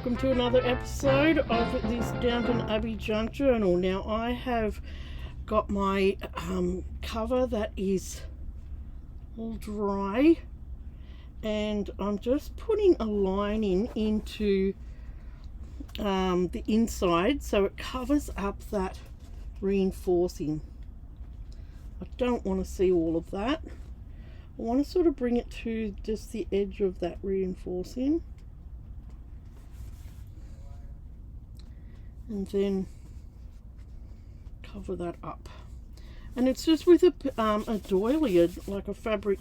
welcome to another episode of this Downton Abbey junk journal. Now I have got my cover that is all dry, and I'm just putting a lining into the inside so it covers up that reinforcing. I don't want to see all of that. I want to sort of bring it to just the edge of that reinforcing, and then cover that up. And it's just with a doily, like a fabric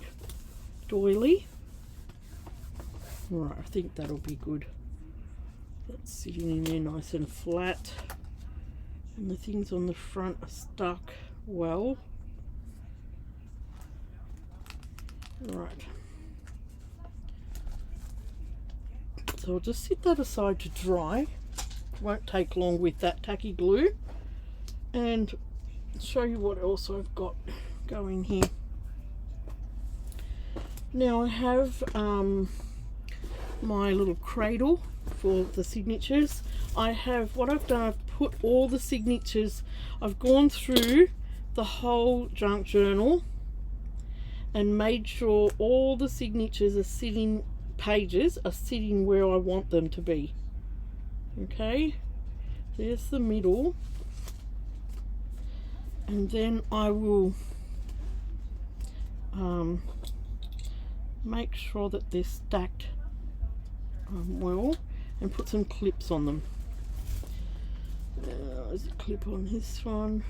doily. Right, I think that'll be good. That's sitting in there nice and flat, and the things on the front are stuck well. Right, so I'll just sit that aside to dry. Won't take long with that tacky glue, and show you what else I've got going here. Now I have my little cradle for the signatures. I have, what I've done, I've put all the signatures, I've gone through the whole junk journal and made sure all the signatures are sitting, pages are sitting where I want them to be. Okay, there's the middle, and then I will make sure that they're stacked well, and put some clips on them. There's a clip on this one,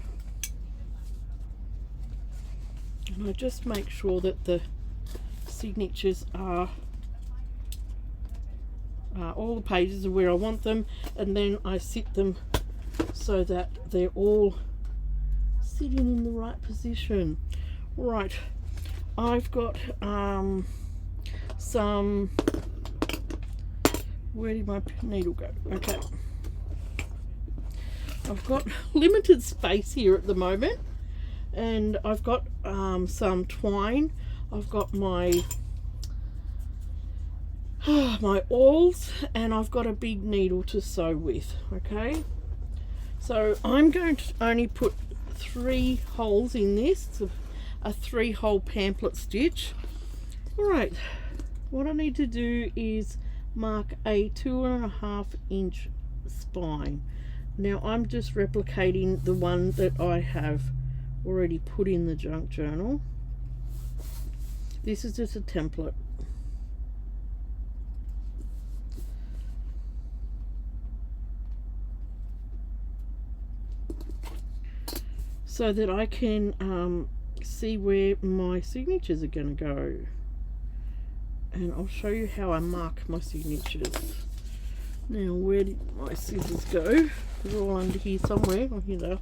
and I just make sure that the signatures are all the pages are where I want them, and then I sit them so that they're all sitting in the right position. Right, I've got some, where did my needle go? Okay, I've got limited space here at the moment, and I've got some twine. I've got my my awls, and I've got a big needle to sew with. Okay, so I'm going to only put 3 holes in this. It's a 3-hole pamphlet stitch. Alright, what I need to do is mark a 2.5 inch spine. Now I'm just replicating the one that I have already put in the junk journal. This is just a template. So that I can see where my signatures are going to go, and I'll show you how I mark my signatures. Now, where did my scissors go? They're all under here somewhere. Oh, here they are.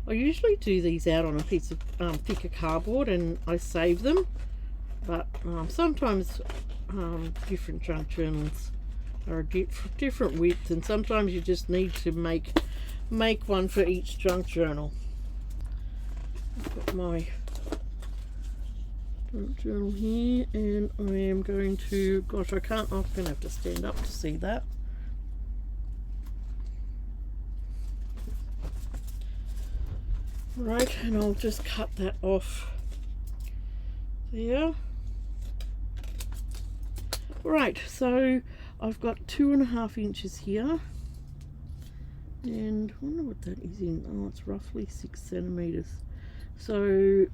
I usually do these out on a piece of thicker cardboard, and I save them, but sometimes different junk journals are a different width, and sometimes you just need to make one for each junk journal. I've got my junk journal here, and I am going to, gosh, I'm going to have to stand up to see that. Right, and I'll just cut that off there. Right, so I've got 2.5 inches here. And I wonder what that is in. Oh, it's roughly 6 centimeters. So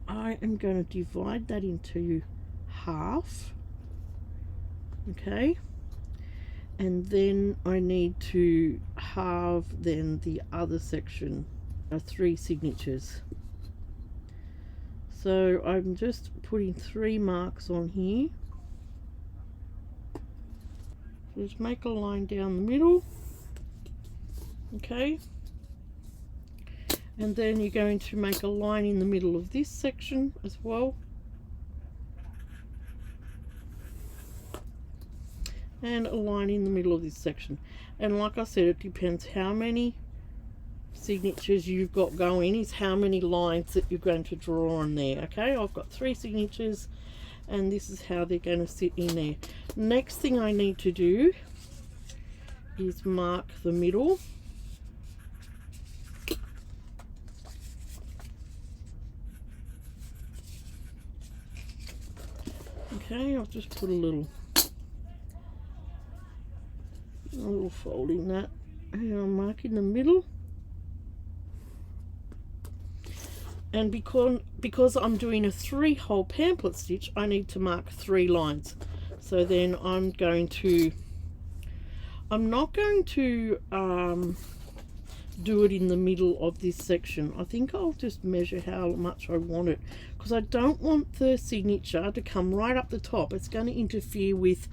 I am going to divide that into half. Okay, and then I need to halve then the other section, 3 signatures. So I'm just putting 3 marks on here. Just make a line down the middle. Okay, and then you're going to make a line in the middle of this section as well, and a line in the middle of this section. And like I said, it depends how many signatures you've got going, is how many lines that you're going to draw on there. Okay, I've got 3 signatures, and this is how they're going to sit in there. Next thing I need to do is mark the middle. Okay, I'll just put a little fold in that, and I'll mark in the middle. And because I'm doing a 3-hole pamphlet stitch, I need to mark 3 lines. So then I'm not going to do it in the middle of this section. I think I'll just measure how much I want it, because I don't want the signature to come right up the top. It's going to interfere with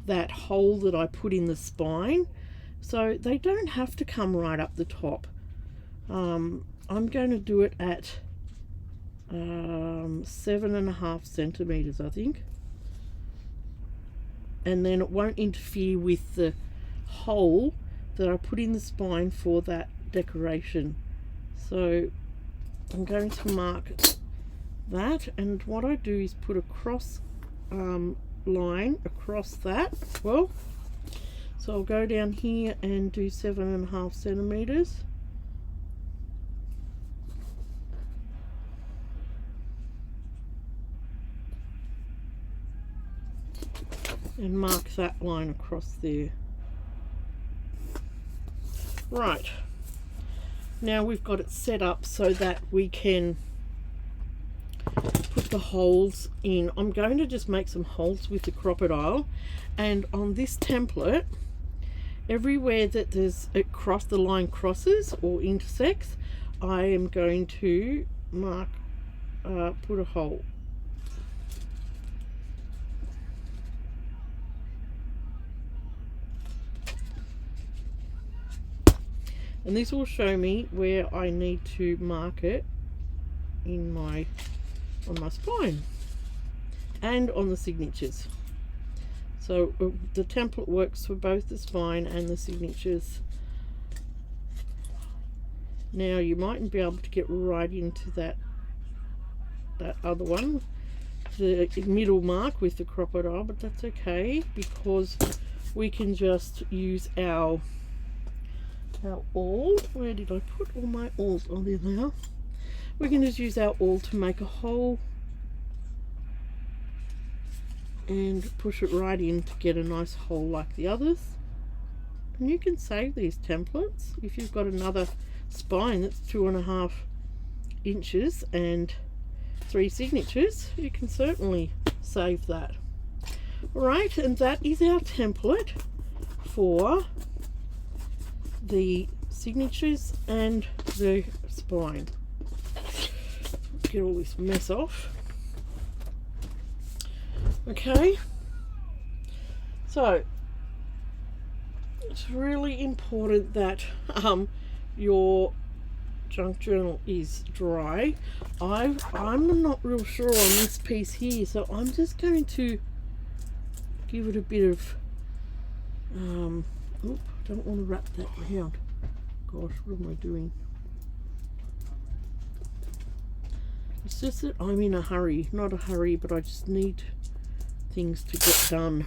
that hole that I put in the spine, so they don't have to come right up the top. I'm going to do it at 7.5 centimeters, I think, and then it won't interfere with the hole that I put in the spine for that decoration. So I'm going to mark that, and what I do is put a cross line across that as well. So I'll go down here and do 7.5 centimeters. And mark that line across there. Right, now we've got it set up so that we can put the holes in. I'm going to just make some holes with the crocodile, and on this template, everywhere that there's the line crosses or intersects, I am going to mark, put a hole. And this will show me where I need to mark it on my spine and on the signatures. So the template works for both the spine and the signatures. Now you mightn't be able to get right into that other one, the middle mark with the crocodile, but that's okay, because we can just use our awl. Where did I put all my awls? Oh, there they are. We can just use our awl to make a hole and push it right in to get a nice hole like the others. And you can save these templates. If you've got another spine that's 2.5 inches and 3 signatures, you can certainly save that. Right, and that is our template for the signatures and the spine. Get all this mess off. Okay, so it's really important that your junk journal is dry. I'm not real sure on this piece here, so I'm just going to give it a bit of oop, I don't want to wrap that around. Gosh, what am I doing? It's just that I'm in a hurry. Not a hurry, but I just need things to get done.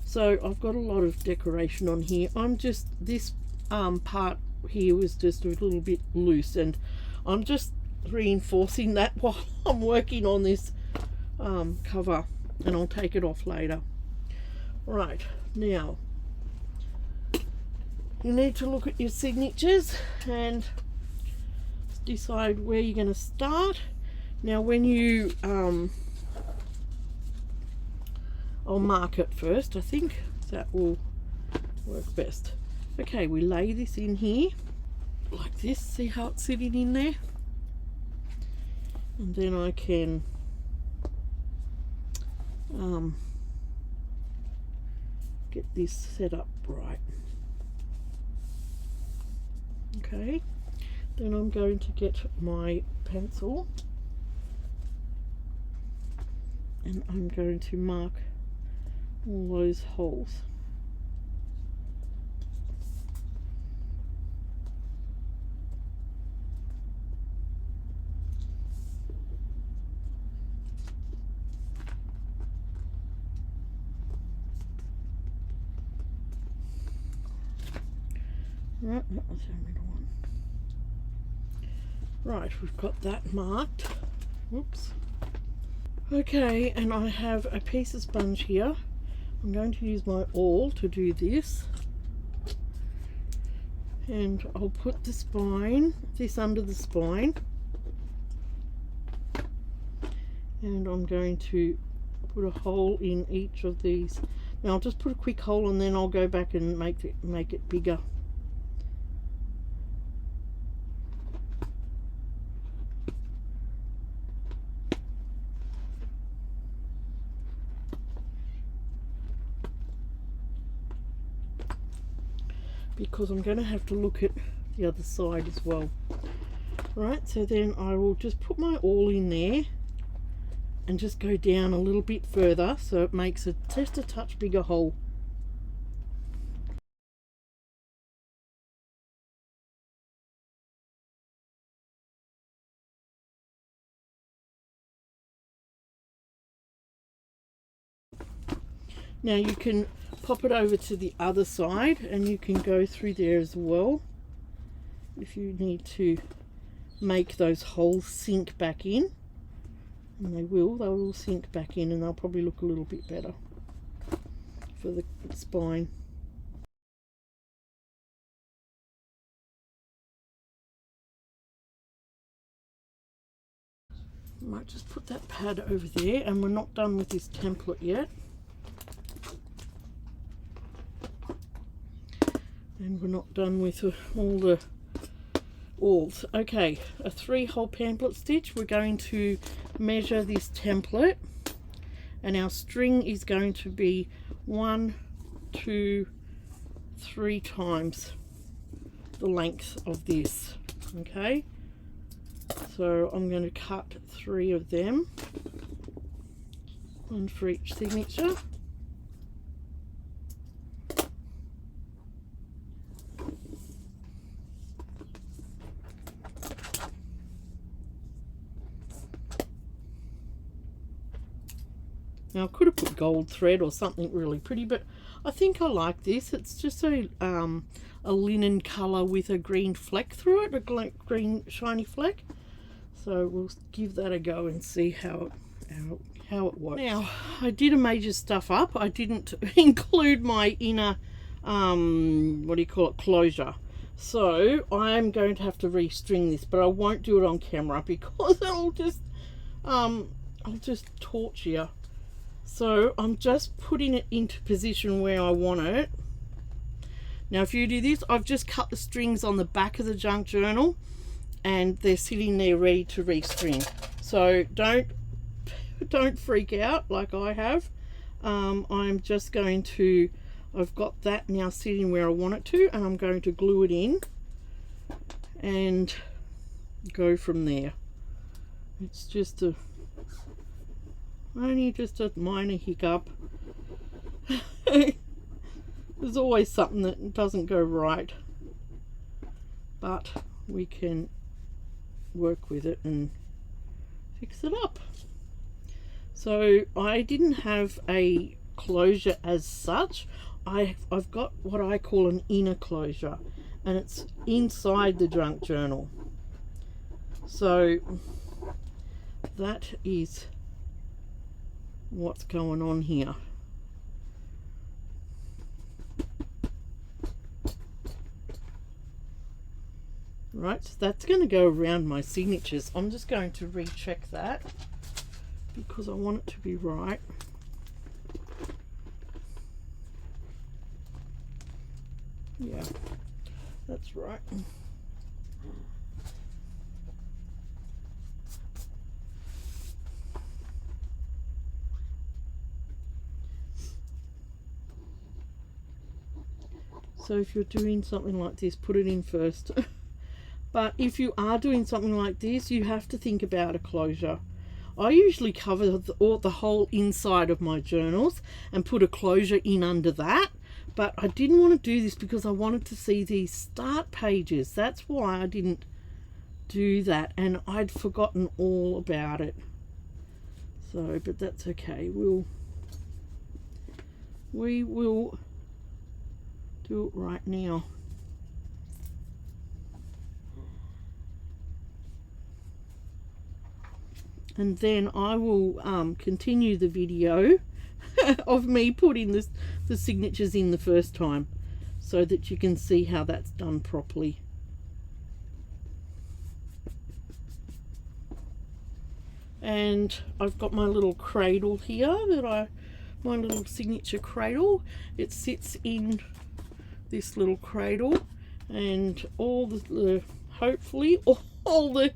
So I've got a lot of decoration on here. This part here was just a little bit loose, and I'm just reinforcing that while I'm working on this cover, and I'll take it off later. Right, now you need to look at your signatures and decide where you're going to start. Now when you I'll mark it first. I think that will work best. Okay, we lay this in here like this. See how it's sitting in there? And then I can get this set up right. Okay, then I'm going to get my pencil and I'm going to mark all those holes. Right, that was our middle one. Right, we've got that marked. Whoops. Okay, and I have a piece of sponge here. I'm going to use my awl to do this. And I'll put the spine, this under the spine. And I'm going to put a hole in each of these. Now I'll just put a quick hole and then I'll go back and make it bigger. Because I'm going to have to look at the other side as well. Right, so then I will just put my awl in there and just go down a little bit further so it makes just a touch bigger hole. Now you can pop it over to the other side and you can go through there as well if you need to make those holes sink back in, and they will sink back in and they'll probably look a little bit better for the spine. I might just put that pad over there, and we're not done with this template yet. And we're not done with all the awls. Okay, a 3-hole pamphlet stitch. We're going to measure this template, and our string is going to be 1, 2, 3 times the length of this. Okay, so I'm going to cut 3 of them, 1 for each signature. Now I could have put gold thread or something really pretty, but I think I like this. It's just a linen colour with a green fleck through it, a green shiny fleck. So we'll give that a go and see how it works. Now I did a major stuff up. I didn't include my inner closure. So I'm going to have to restring this, but I won't do it on camera because I'll just torture you. So I'm just putting it into position where I want it. Now if you do this, I've just cut the strings on the back of the junk journal and they're sitting there ready to restring. So don't freak out like I have. I'm just going to, I've got that now sitting where I want it to, and I'm going to glue it in and go from there. It's just only just a minor hiccup. There's always something that doesn't go right, but we can work with it and fix it up. So I didn't have a closure as such. I've got what I call an inner closure, and it's inside the junk journal. So that is what's going on here. Right, so that's going to go around my signatures. I'm just going to recheck that because I want it to be right. Yeah, that's right. So if you're doing something like this, put it in first. But if you are doing something like this, you have to think about a closure. I usually cover the whole inside of my journals and put a closure in under that. But I didn't want to do this because I wanted to see these start pages. That's why I didn't do that, and I'd forgotten all about it. So, but that's okay. We will do it right now. and then I will continue the video of me putting the signatures in the first time, so that you can see how that's done properly. And I've got my little cradle here my little signature cradle. It sits in this little cradle, and all the hopefully all the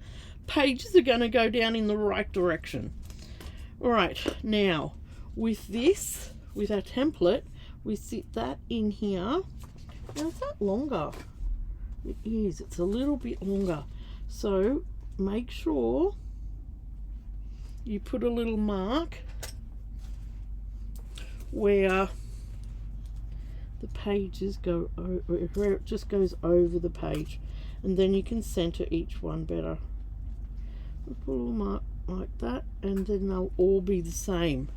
pages are going to go down in the right direction. All right, now with our template, we sit that in here. Now, is that longer? It is. It's a little bit longer. So make sure you put a little mark where the pages go, where it just goes over the page, and then you can center each one better. Put a little mark like that, and then they'll all be the same.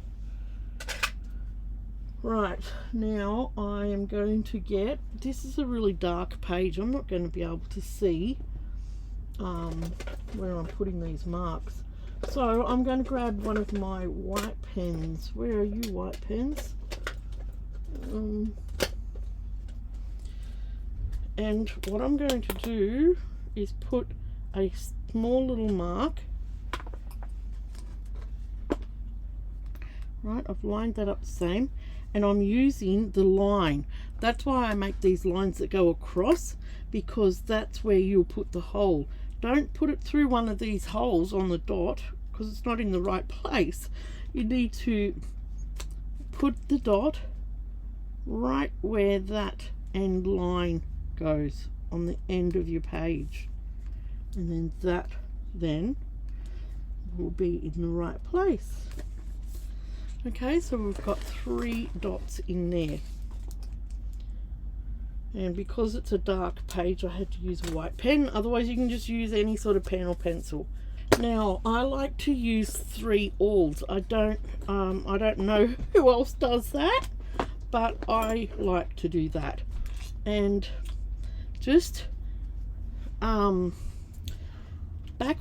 Right, now I am going to get, this is a really dark page. I'm not going to be able to see where I'm putting these marks. So I'm going to grab one of my white pens. Where are you, white pens? And what I'm going to do is put a small little mark. Right, I've lined that up the same, and I'm using the line. That's why I make these lines that go across, because that's where you'll put the hole. Don't put it through one of these holes on the dot, because it's not in the right place. You need to put the dot right where that end line goes on the end of your page, and then that will be in the right place. Okay, so we've got 3 dots in there, and because it's a dark page I had to use a white pen. Otherwise you can just use any sort of pen or pencil. Now I like to use 3 awls. I don't know who else does that, but I like to do that. And just back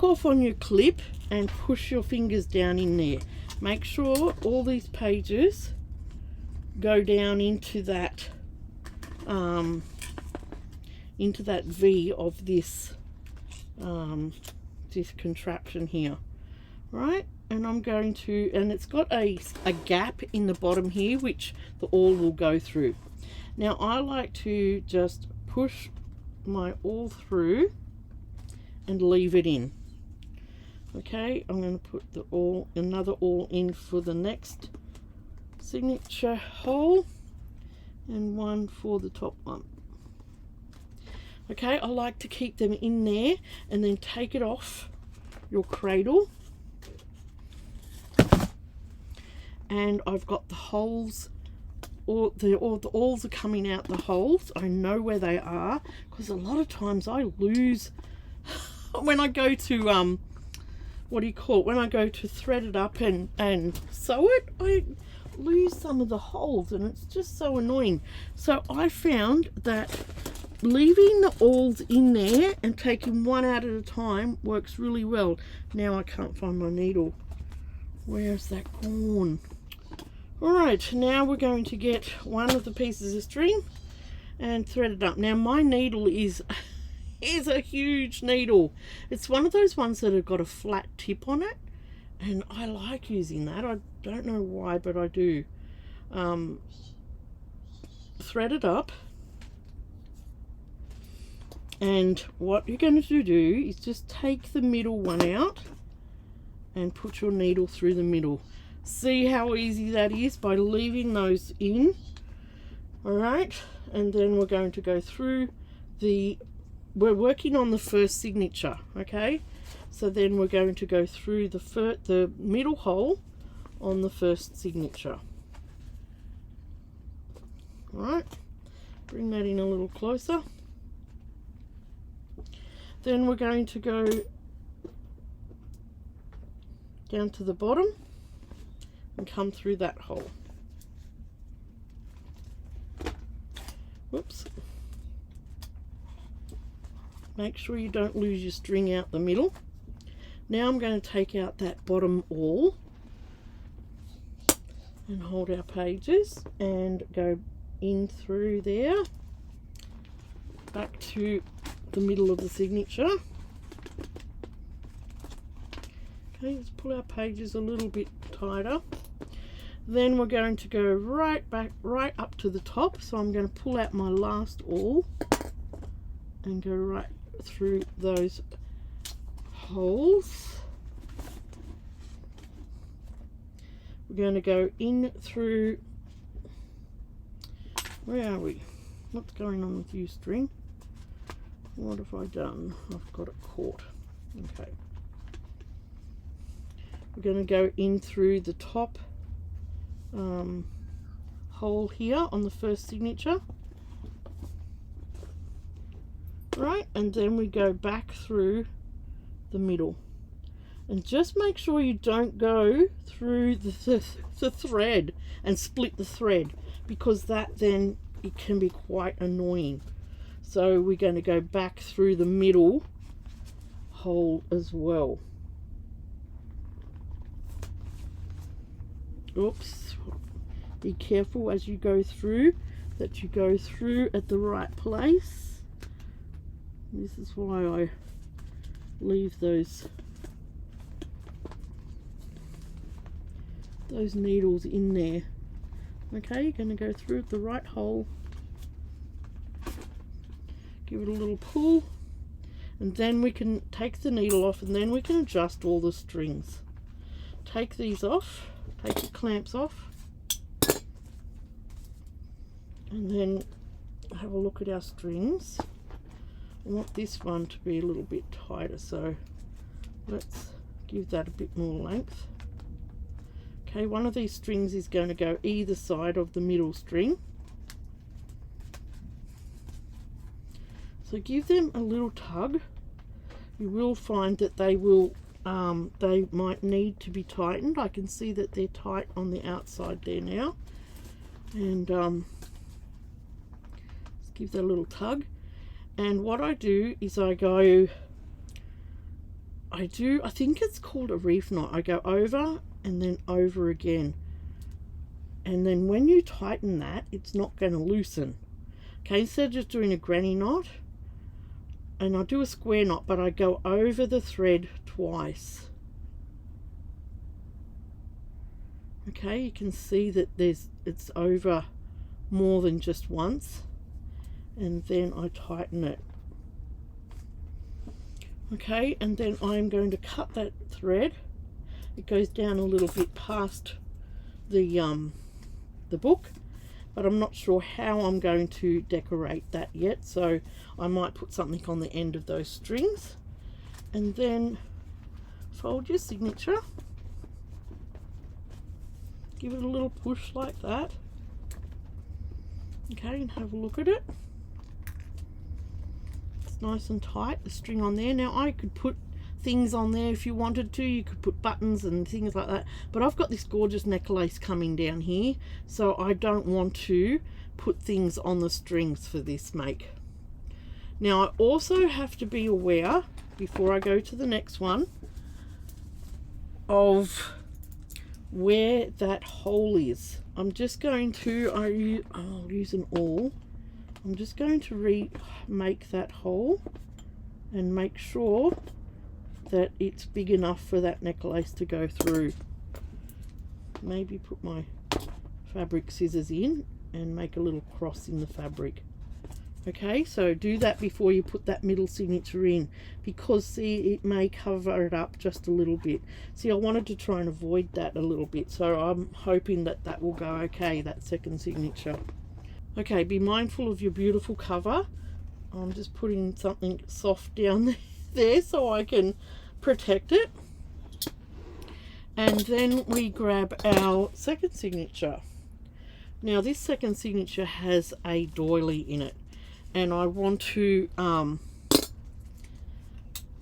off on your clip and push your fingers down in there. Make sure all these pages go down into that V of this this contraption here, right? And I'm going to, and it's got a gap in the bottom here which the awl will go through. Now I like to just push my awl through and leave it in. Okay, I'm going to put the awl, another awl in for the next signature hole, and one for the top one. Okay, I like to keep them in there and then take it off your cradle. And I've got the holes, or the awls are coming out the holes. I know where they are, because a lot of times I lose when I go to what do you call it, when I go to thread it up and sew it, I lose some of the holes, and it's just so annoying. So I found that leaving the awls in there and taking one out at a time works really well. Now I can't find my needle. Where's that gone? Alright, now we're going to get one of the pieces of string and thread it up. Now my needle is a huge needle. It's one of those ones that have got a flat tip on it, and I like using that. I don't know why, but I do. Thread it up, and what you're going to do is just take the middle one out and put your needle through the middle. See how easy that is by leaving those in. Alright, and then we're going to go through we're working on the first signature, okay? So then we're going to go through the middle hole on the first signature. Alright, bring that in a little closer. Then we're going to go down to the bottom and come through that hole. Whoops. Make sure you don't lose your string out the middle. Now I'm going to take out that bottom awl and hold our pages and go in through there, back to the middle of the signature. Okay, let's pull our pages a little bit tighter. Then we're going to go right back, right up to the top. So I'm going to pull out my last awl and go right through those holes. We're going to go in through, where are we? What's going on with you, string? What have I done? I've got it caught. Okay. We're going to go in through the top hole here on the first signature. Right, and then we go back through the middle. And just make sure you don't go through the thread and split the thread, because that then it can be quite annoying. So we're going to go back through the middle hole as well. Oops, be careful as you go through, that you go through at the right place. This is why I leave those needles in there. Okay, you're going to go through the right hole, give it a little pull, and then we can take the needle off, and then we can adjust all the strings. Take these off, take the clamps off, and then have a look at our strings. I want this one to be a little bit tighter, so let's give that a bit more length. Okay, one of these strings is going to go either side of the middle string. So give them a little tug. You will find that they might need to be tightened. I can see that they're tight on the outside there now. And let's give that a little tug. And what I do is I think it's called a reef knot. I go over and then over again, and then when you tighten that, it's not going to loosen. Okay, instead of just doing a granny knot, and I do a square knot, but I go over the thread twice. Okay, you can see that it's over more than just once, and then I tighten it. Okay, and then I'm going to cut that thread. It goes down a little bit past the book, but I'm not sure how I'm going to decorate that yet, so I might put something on the end of those strings. And then fold your signature, give it a little push like that. Okay, and have a look at it. It's nice and tight, the string on there. Now I could put things on there if you wanted to. You could put buttons and things like that, but I've got this gorgeous necklace coming down here, so I don't want to put things on the strings for this make. Now I also have to be aware, before I go to the next one, of where that hole is. I'm just going to, I'll use an awl. I'm just going to remake that hole and make sure that it's big enough for that necklace to go through. Maybe put my fabric scissors in and make a little cross in the fabric. Okay, so do that before you put that middle signature in, because see, it may cover it up just a little bit. See, I wanted to try and avoid that a little bit, so I'm hoping that that will go okay, that second signature. Okay, be mindful of your beautiful cover. I'm just putting something soft down there so I can protect it. And then we grab our second signature. Now this second signature has a doily in it, and I want to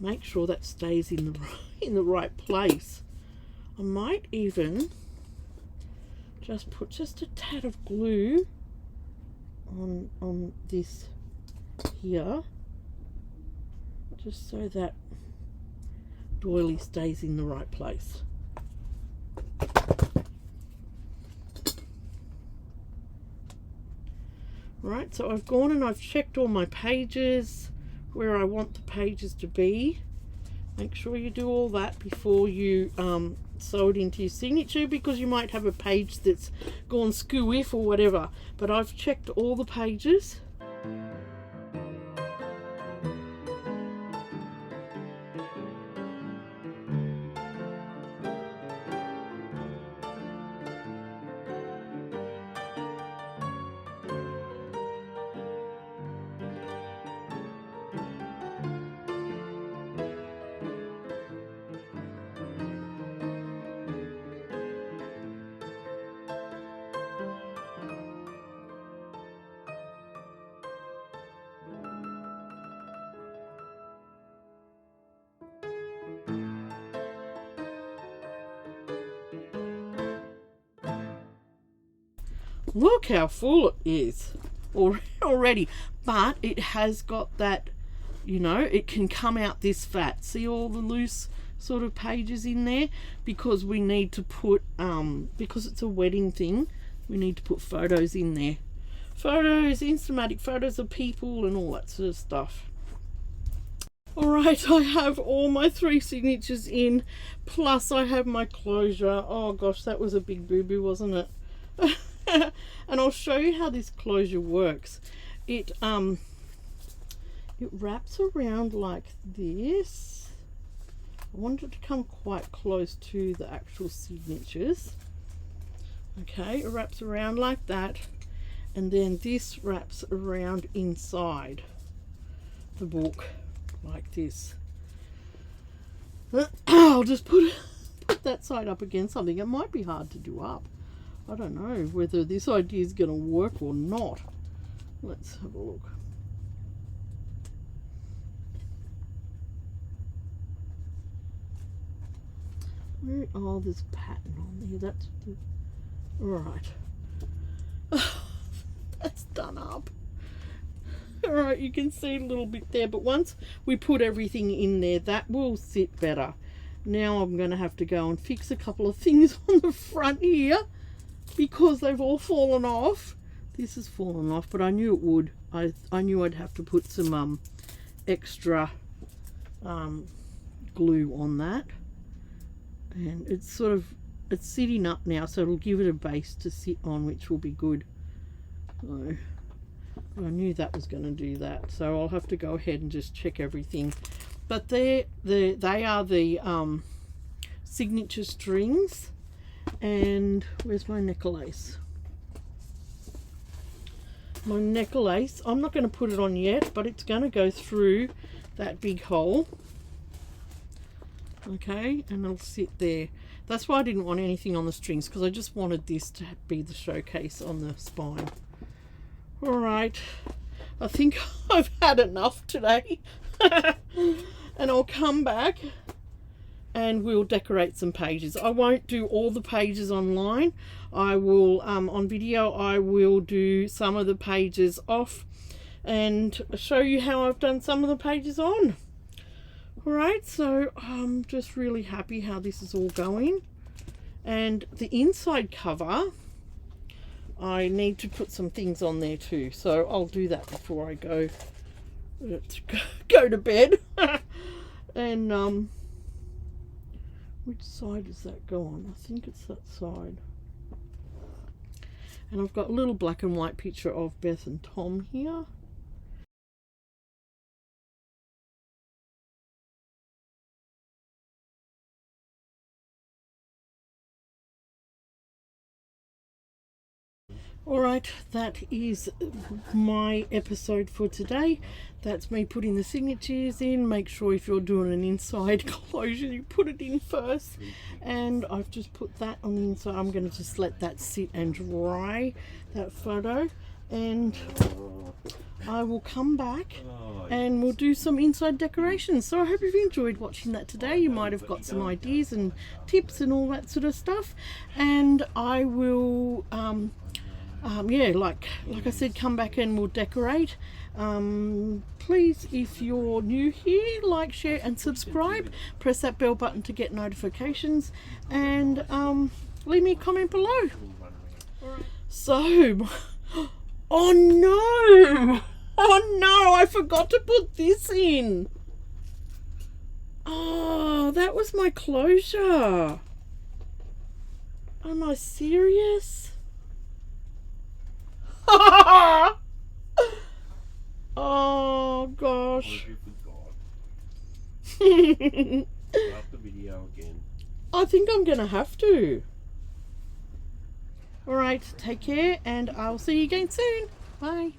make sure that stays in the right place. I might even just put just a tad of glue on this here, just so that doily stays in the right place. Right, so I've gone and I've checked all my pages where I want the pages to be. Make sure you do all that before you sew it into your signature, because you might have a page that's gone skew-if or whatever. But I've checked all the pages. Look how full it is already, but it has got that, you know, it can come out this fat. See all the loose sort of pages in there, because we need to put because it's a wedding thing, we need to put photos in there. Photos, Instamatic photos of people and all that sort of stuff. Alright, I have all my 3 signatures in, plus I have my closure. Oh gosh, that was a big boo-boo, wasn't it? And I'll show you how this closure works. It wraps around like this. I want it to come quite close to the actual signatures. Okay, it wraps around like that, and then this wraps around inside the book like this. I'll just put that side up against something. It might be hard to do up. I don't know whether this idea is going to work or not. Let's have a look. Where, oh, there's a pattern on there. That's all right. That's done up. All right, you can see a little bit there, but once we put everything in there, that will sit better. Now I'm going to have to go and fix a couple of things on the front here, because they've all fallen off. This has fallen off, but I knew it would. I knew I'd have to put some extra glue on that, and it's sort of, it's sitting up now, so it'll give it a base to sit on, which will be good. So I knew that was going to do that, so I'll have to go ahead and just check everything. But they are the signature strings. And where's my necklace? My necklace, I'm not going to put it on yet, but it's going to go through that big hole. Okay, and it'll sit there. That's why I didn't want anything on the strings, because I just wanted this to be the showcase on the spine. Alright, I think I've had enough today. And I'll come back and we'll decorate some pages. I won't do all the pages online. I will, on video, I will do some of the pages off and show you how I've done some of the pages on. Alright, so I'm just really happy how this is all going. And the inside cover, I need to put some things on there too. So I'll do that before I go to bed. And which side does that go on? I think it's that side. And I've got a little black and white picture of Beth and Tom here. Alright, that is my episode for today. That's me putting the signatures in. Make sure if you're doing an inside closure, you put it in first. And I've just put that on the inside. I'm going to just let that sit and dry, that photo. And I will come back and we'll do some inside decorations. So I hope you've enjoyed watching that today. You might have got some ideas and tips and all that sort of stuff. And I will yeah, like I said, come back and we'll decorate. Please, if you're new here, like, share and subscribe. Press that bell button to get notifications, and leave me a comment below. So, oh no, oh no, I forgot to put this in. Oh, that was my closure. Am I serious? Oh gosh. The video again. I think I'm gonna have to. Alright, take care, and I'll see you again soon. Bye.